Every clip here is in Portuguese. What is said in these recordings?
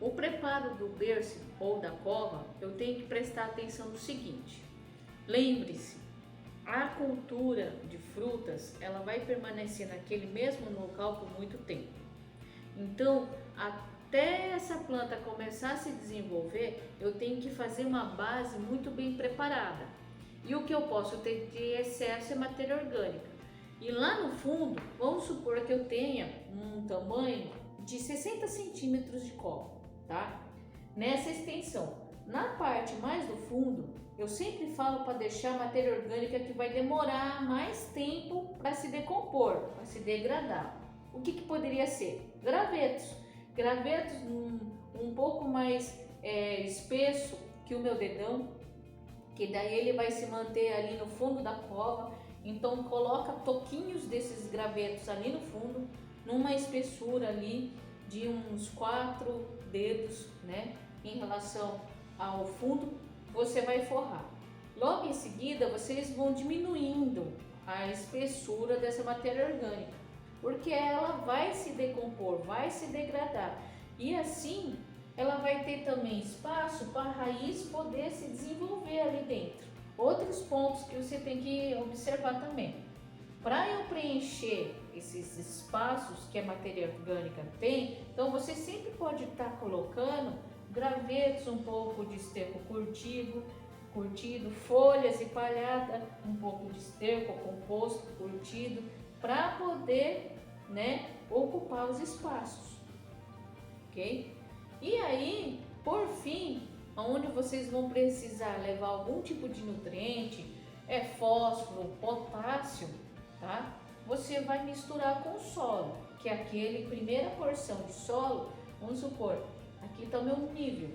O preparo do berço ou da cova, eu tenho que prestar atenção no seguinte. Lembre-se, a cultura de frutas, ela vai permanecer naquele mesmo local por muito tempo. Então, até essa planta começar a se desenvolver, eu tenho que fazer uma base muito bem preparada. E o que eu posso ter de excesso é matéria orgânica. E lá no fundo, vamos supor que eu tenha um tamanho de 60 centímetros de cova, tá? Nessa extensão. Na parte mais do fundo, eu sempre falo para deixar a matéria orgânica que vai demorar mais tempo para se decompor, para se degradar. O que poderia ser? Gravetos. Gravetos um pouco mais espesso que o meu dedão, que daí ele vai se manter ali no fundo da cova. Então coloca toquinhos desses gravetos ali no fundo, numa espessura ali de uns 4 dedos, né? Em relação ao fundo, você vai forrar. Logo em seguida, vocês vão diminuindo a espessura dessa matéria orgânica, porque ela vai se decompor, vai se degradar, e assim ela vai ter também espaço para a raiz poder se desenvolver ali dentro. Outros pontos que você tem que observar também. Para eu preencher esses espaços que a matéria orgânica tem, então você sempre pode estar colocando gravetos, um pouco de esterco curtido, folhas e palhada, um pouco de esterco composto curtido, para poder, né, ocupar os espaços, ok? E aí, por fim, onde vocês vão precisar levar algum tipo de nutriente, fósforo, potássio, tá? Você vai misturar com o solo, que é aquele primeira porção de solo, vamos supor, aqui está o meu nível.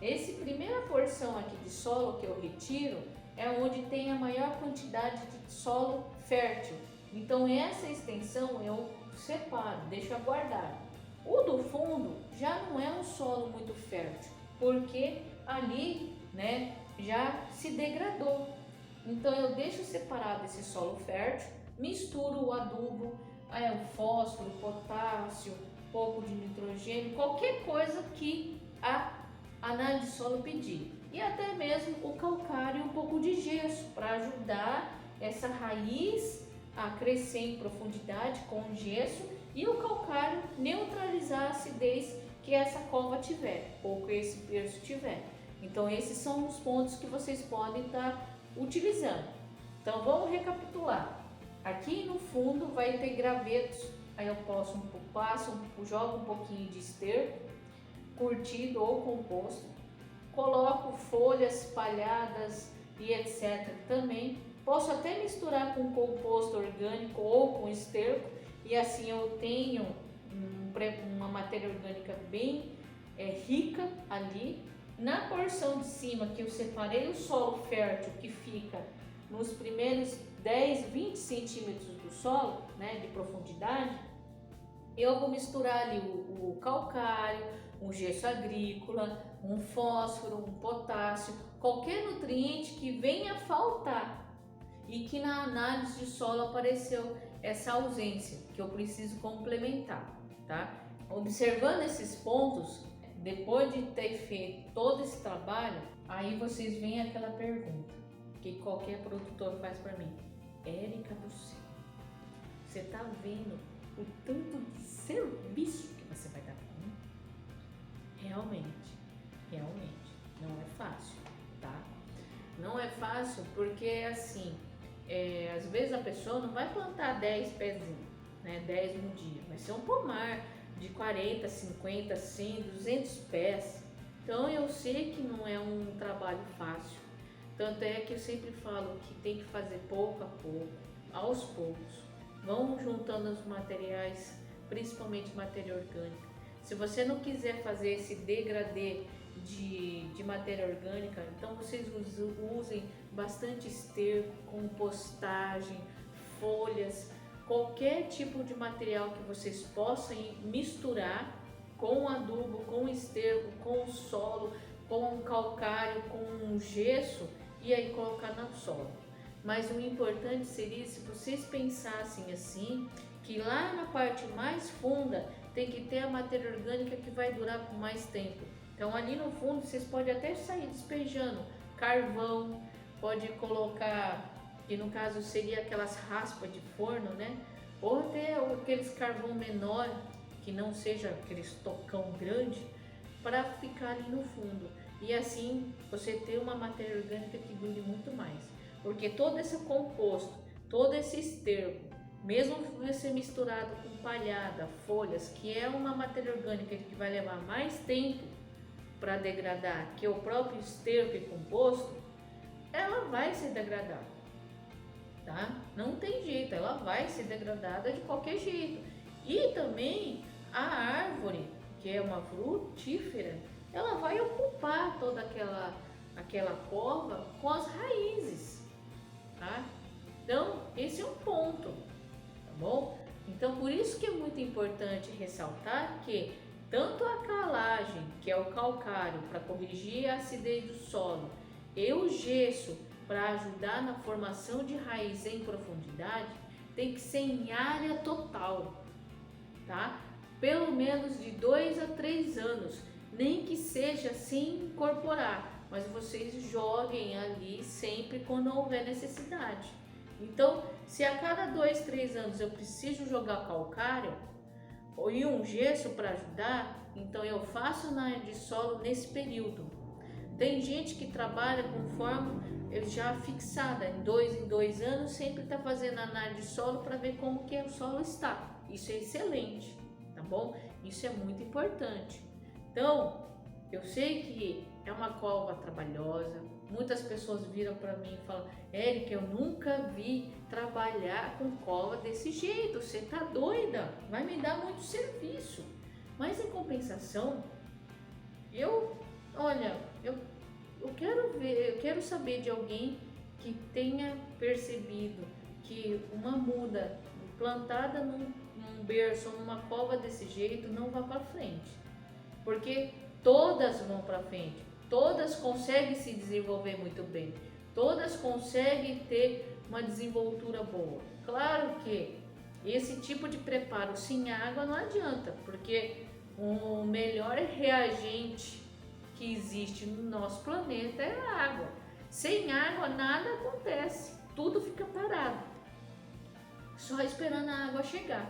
Esse primeira porção aqui de solo que eu retiro é onde tem a maior quantidade de solo fértil. Então essa extensão eu separo, deixo guardado. O do fundo já não é um solo muito fértil, porque ali, né, já se degradou. Então eu deixo separado esse solo fértil, misturo o adubo, o fósforo, potássio, pouco de nitrogênio, qualquer coisa que a análise de solo pedir. E até mesmo o calcário e um pouco de gesso para ajudar essa raiz a crescer em profundidade com o gesso, e o calcário neutralizar a acidez que essa cova tiver ou que esse berço tiver. Então esses são os pontos que vocês podem estar utilizando. Então vamos recapitular. Aqui no fundo vai ter gravetos, aí eu jogo um pouquinho de esterco curtido ou composto, coloco folhas palhadas e etc. também. Posso até misturar com composto orgânico ou com esterco, e assim eu tenho uma matéria orgânica bem rica ali. Na porção de cima, que eu separei o solo fértil, que fica nos primeiros 10, 20 centímetros do solo, né, de profundidade, eu vou misturar ali o calcário, um gesso agrícola, um fósforo, um potássio, qualquer nutriente que venha faltar e que na análise de solo apareceu essa ausência, que eu preciso complementar, tá? Observando esses pontos, depois de ter feito todo esse trabalho, aí vocês veem aquela pergunta que qualquer produtor faz para mim: Érica do céu, você tá vendo o tanto de serviço que você vai dar para mim? Realmente, não é fácil, tá? Não é fácil porque assim, às vezes a pessoa não vai plantar 10 pezinhos, né? 10 no dia, vai ser um pomar de 40, 50, 100, 200 pés. Então eu sei que não é um trabalho fácil. Tanto é que eu sempre falo que tem que fazer pouco a pouco, aos poucos. Vão juntando os materiais, principalmente matéria orgânica. Se você não quiser fazer esse degradê de matéria orgânica, então vocês usem bastante esterco, compostagem, folhas, qualquer tipo de material que vocês possam misturar com adubo, com esterco, com solo, com calcário, com gesso, e aí colocar no solo. Mas o importante seria se vocês pensassem assim, que lá na parte mais funda tem que ter a matéria orgânica que vai durar por mais tempo. Então ali no fundo vocês podem até sair despejando carvão, pode colocar, que no caso seria aquelas raspas de forno, né? Ou até aqueles carvão menor, que não seja aquele estocão grande, para ficar ali no fundo. E assim você ter uma matéria orgânica que dure muito mais. Porque todo esse composto, todo esse esterco, mesmo você misturado com palhada, folhas, que é uma matéria orgânica que vai levar mais tempo para degradar que o próprio esterco e composto, ela vai ser degradada, tá? Não tem jeito, ela vai ser degradada de qualquer jeito. E também a árvore, que é uma frutífera, ela vai ocupar toda aquela cova com as raízes, tá? Então, esse é um ponto, tá bom? Então, por isso que é muito importante ressaltar que tanto a calagem, que é o calcário, para corrigir a acidez do solo, e o gesso, para ajudar na formação de raiz em profundidade, tem que ser em área total, tá? Pelo menos de 2 a 3 anos, nem que seja sem incorporar, mas vocês joguem ali sempre quando houver necessidade. Então, se a cada 2, 3 anos eu preciso jogar calcário e um gesso para ajudar, então eu faço na área de solo nesse período. Tem gente que trabalha com forma já fixada, em 2 anos, sempre está fazendo análise de solo para ver como que o solo está. Isso é excelente, tá bom? Isso é muito importante. Então, eu sei que é uma cova trabalhosa. Muitas pessoas viram para mim e falam: Érica, eu nunca vi trabalhar com cova desse jeito, você tá doida, vai me dar muito serviço. Mas em compensação, eu quero saber de alguém que tenha percebido que uma muda plantada num berço ou numa cova desse jeito não vai para frente, porque todas vão para frente, todas conseguem se desenvolver muito bem, todas conseguem ter uma desenvoltura boa. Claro que esse tipo de preparo sem água não adianta, porque o melhor reagente que existe no nosso planeta é a água. Sem água nada acontece, tudo fica parado, só esperando a água chegar,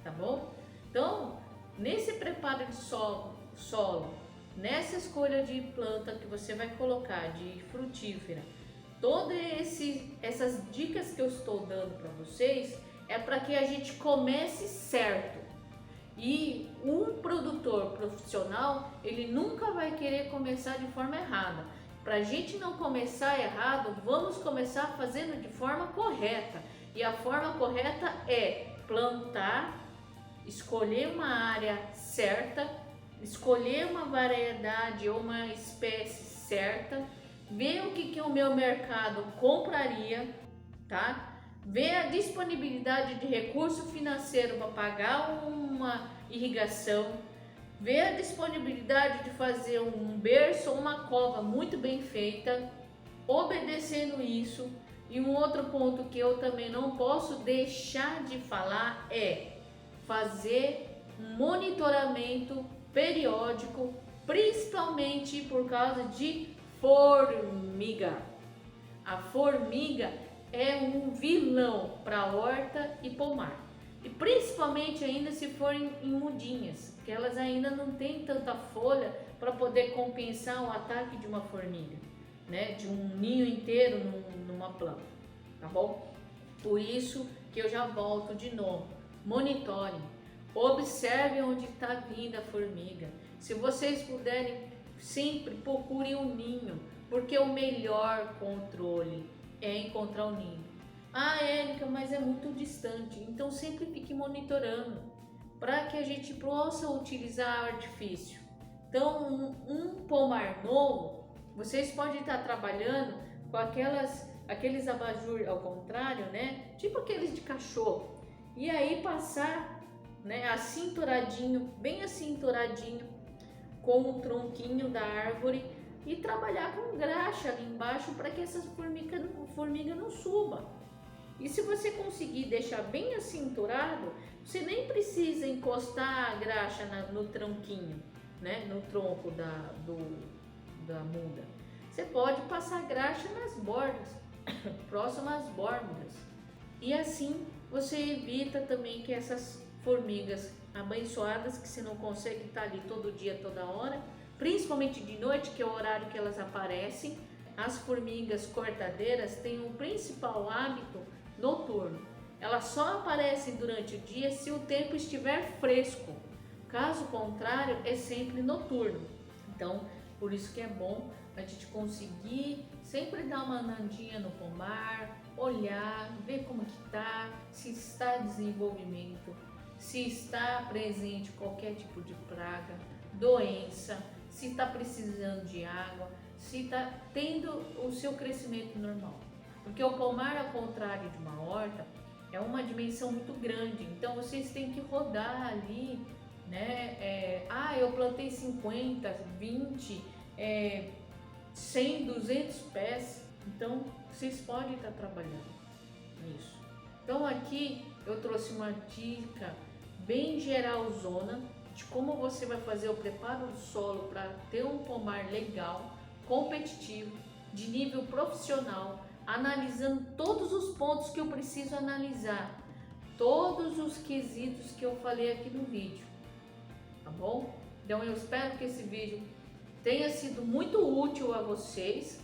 tá bom? Então, nesse preparo de solo, nessa escolha de planta que você vai colocar, de frutífera, todas essas dicas que eu estou dando para vocês é para que a gente comece certo. E um produtor profissional, ele nunca vai querer começar de forma errada. Para a gente não começar errado, vamos começar fazendo de forma correta. E a forma correta é plantar, escolher uma área certa, escolher uma variedade ou uma espécie certa, ver o que o meu mercado compraria, tá? Ver a disponibilidade de recurso financeiro para pagar uma irrigação, ver a disponibilidade de fazer um berço ou uma cova muito bem feita, obedecendo isso. E um outro ponto que eu também não posso deixar de falar é fazer um monitoramento periódico, principalmente por causa de formiga. A formiga é um vilão para horta e pomar, e principalmente ainda se forem em mudinhas, que elas ainda não têm tanta folha para poder compensar o ataque de uma formiga, né? De um ninho inteiro numa planta, tá bom? Por isso que eu já volto de novo, monitorem, observem onde está vindo a formiga. Se vocês puderem, sempre procurem um ninho, porque o melhor controle é encontrar o ninho. Ah, Érica, mas é muito distante. Então sempre fique monitorando para que a gente possa utilizar artifício. Então um pomar novo, vocês podem estar trabalhando com aqueles abajur ao contrário, né? Tipo aqueles de cachorro. E aí passar, né, acinturadinho, bem acinturadinho com o tronquinho da árvore e trabalhar com graxa ali embaixo para que essas formiga não suba, E se você conseguir deixar bem acinturado, você nem precisa encostar a graxa no tronquinho, né? No tronco da muda. Você pode passar graxa nas bordas, próximo às bordas. E assim você evita também que essas formigas abençoadas, que você não consegue estar ali todo dia, toda hora, principalmente de noite, que é o horário que elas aparecem. As formigas cortadeiras têm o principal hábito noturno. Elas só aparecem durante o dia se o tempo estiver fresco. Caso contrário, é sempre noturno. Então, por isso que é bom a gente conseguir sempre dar uma andadinha no pomar, olhar, ver como que tá, se está em desenvolvimento, se está presente qualquer tipo de praga, doença, se está precisando de água, se está tendo o seu crescimento normal. Porque o pomar, ao contrário de uma horta, é uma dimensão muito grande, então vocês têm que rodar ali, né? Eu plantei 50, 20, 100, 200 pés, então vocês podem estar trabalhando nisso. Então aqui eu trouxe uma dica bem geralzona de como você vai fazer o preparo do solo para ter um pomar legal, competitivo, de nível profissional, analisando todos os pontos que eu preciso analisar, todos os quesitos que eu falei aqui no vídeo, tá bom? Então eu espero que esse vídeo tenha sido muito útil a vocês